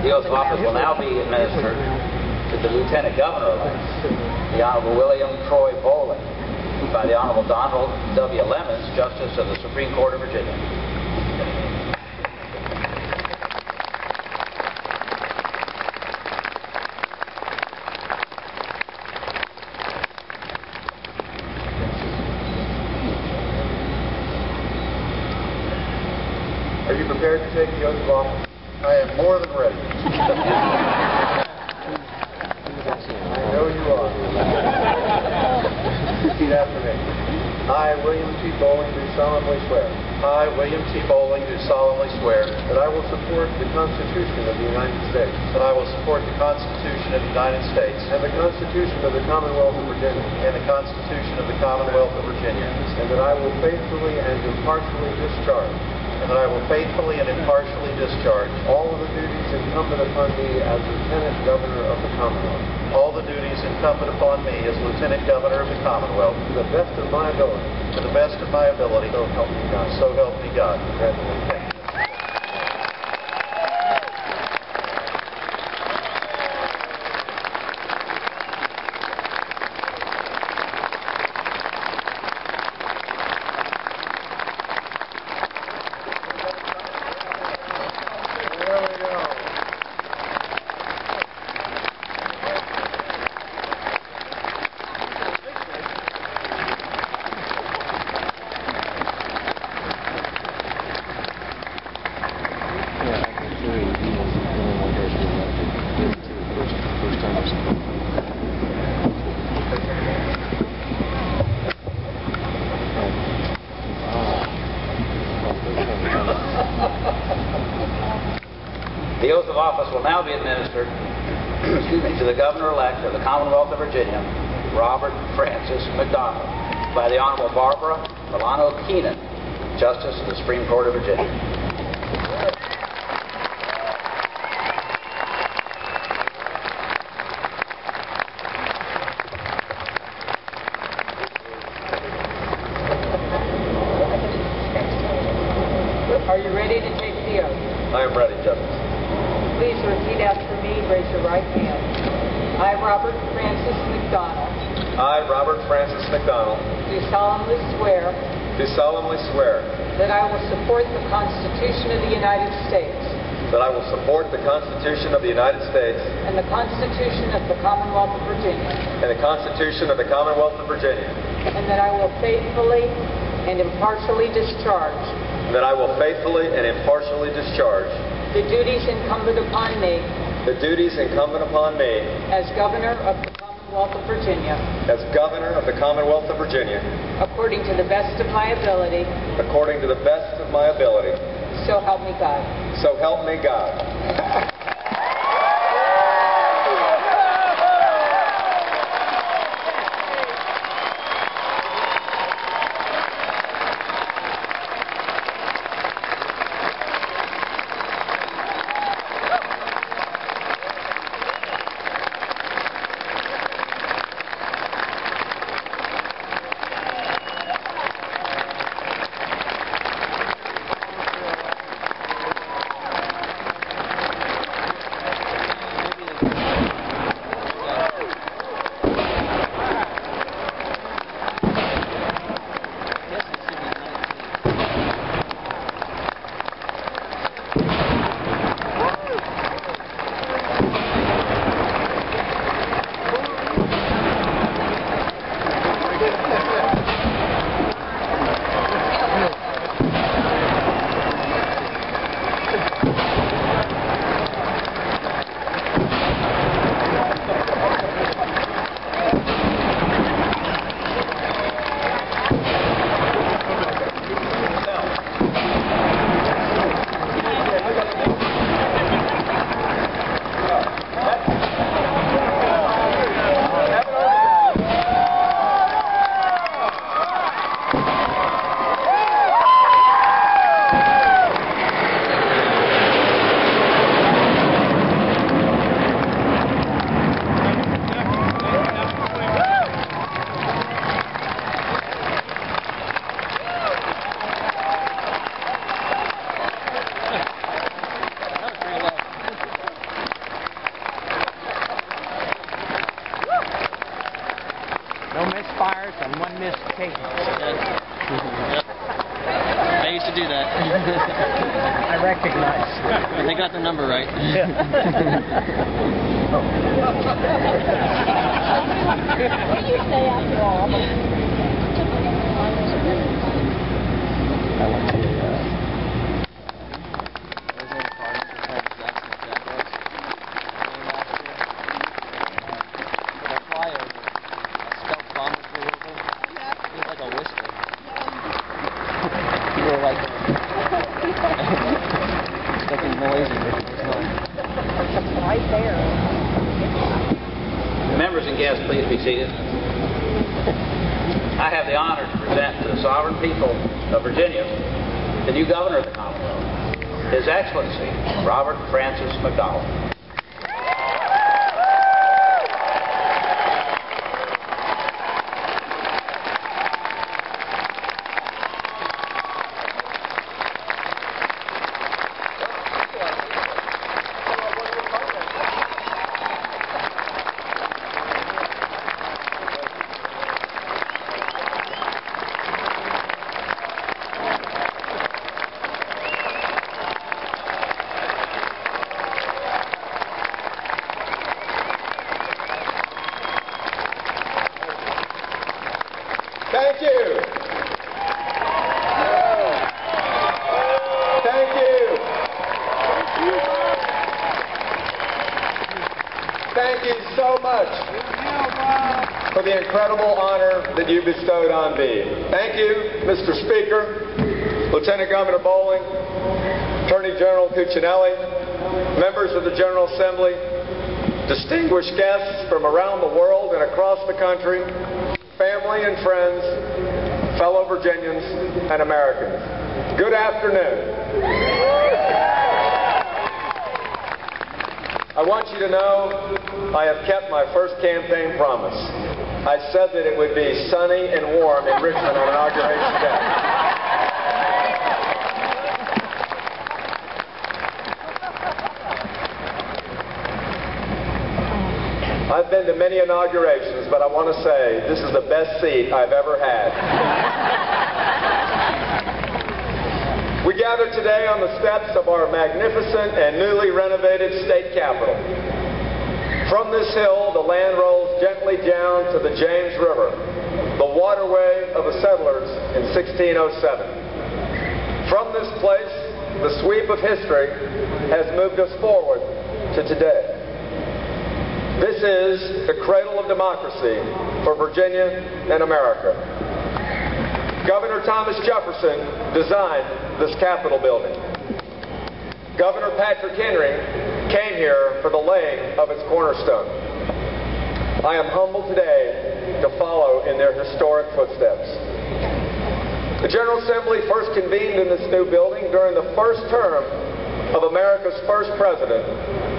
The oath of office will now be administered to the Lieutenant Governor-elect, the Honorable William Troy Bolling, by the Honorable Donald W. Lemons, Justice of the Supreme Court of Virginia. Are you prepared to take the oath of office? I am more than ready. I know you are. Repeat after me. I, William T. Bolling, do solemnly swear. I, William T. Bolling, do solemnly swear that I will support the Constitution of the United States. That I will support the Constitution of the United States. And the Constitution of the Commonwealth of Virginia. And the Constitution of the Commonwealth of Virginia. And that I will faithfully and impartially discharge. And that I will faithfully and impartially discharge all of the duties incumbent upon me as Lieutenant Governor of the Commonwealth. All the duties incumbent upon me as Lieutenant Governor of the Commonwealth. To the best of my ability. To the best of my ability. So help me God. So help me God. Congratulations. The oath of office will now be administered to the Governor-elect of the Commonwealth of Virginia, Robert Francis McDonnell, by the Honorable Barbara Milano Keenan, Justice of the Supreme Court of Virginia. Are you ready to take the oath? I am ready, Justice. Please repeat after me. Raise your right hand. I, Robert Francis McDonnell, I, Robert Francis McDonnell, do solemnly swear that I will support the Constitution of the United States I will support the Constitution of the United States and the Constitution of the Commonwealth of Virginia, and the Constitution of the Commonwealth of Virginia, and that I will faithfully and impartially discharge and that I will faithfully and impartially discharge the duties incumbent upon me as Governor of the Commonwealth of Virginia, according to the best of my ability, so help me God. So help me God. Yep. I used to do that. I recognize. They got the number right. Yeah. What do you say after all? I went to Right there. Members and guests, please be seated. I have the honor to present to the sovereign people of Virginia the new governor of the Commonwealth, His Excellency Robert Francis McDonnell. Thank you. Thank you. Thank you so much for the incredible honor that you bestowed on me. Thank you, Mr. Speaker, Lieutenant Governor Bolling, Attorney General Cuccinelli, members of the General Assembly, distinguished guests from around the world and across the country, family and friends, fellow Virginians and Americans. Good afternoon. I want you to know I have kept my first campaign promise. I said that it would be sunny and warm in Richmond on Inauguration Day. I've been to many inaugurations, but I want to say this is the best seat I've ever had. We gather today on the steps of our magnificent and newly renovated state capitol. From this hill, the land rolls gently down to the James River, the waterway of the settlers in 1607. From this place, the sweep of history has moved us forward to today. This is the cradle of democracy for Virginia and America. Governor Thomas Jefferson designed this Capitol building. Governor Patrick Henry came here for the laying of its cornerstone. I am humbled today to follow in their historic footsteps. The General Assembly first convened in this new building during the first term of America's first president,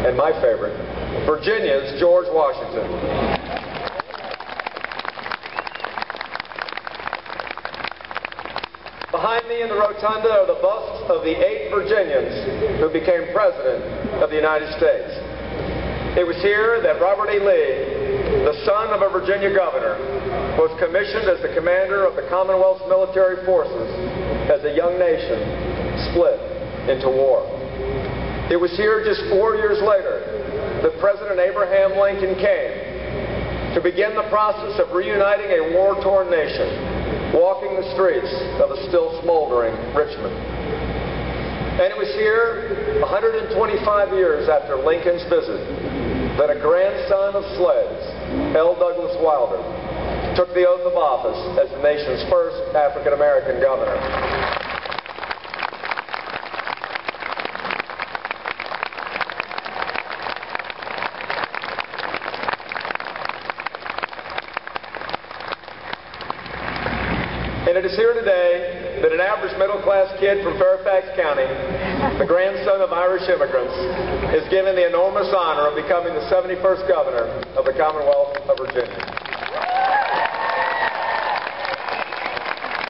and my favorite, Virginia's George Washington. Behind me in the rotunda are the busts of the 8 Virginians who became President of the United States. It was here that Robert E. Lee, the son of a Virginia governor, was commissioned as the commander of the Commonwealth's military forces as the young nation split into war. It was here just 4 years later that President Abraham Lincoln came to begin the process of reuniting a war-torn nation, walking the streets of a still smoldering Richmond. And it was here, 125 years after Lincoln's visit, that a grandson of slaves, L. Douglas Wilder, took the oath of office as the nation's first African-American governor. And it is here today that an average middle-class kid from Fairfax County, the grandson of Irish immigrants, is given the enormous honor of becoming the 71st governor of the Commonwealth of Virginia.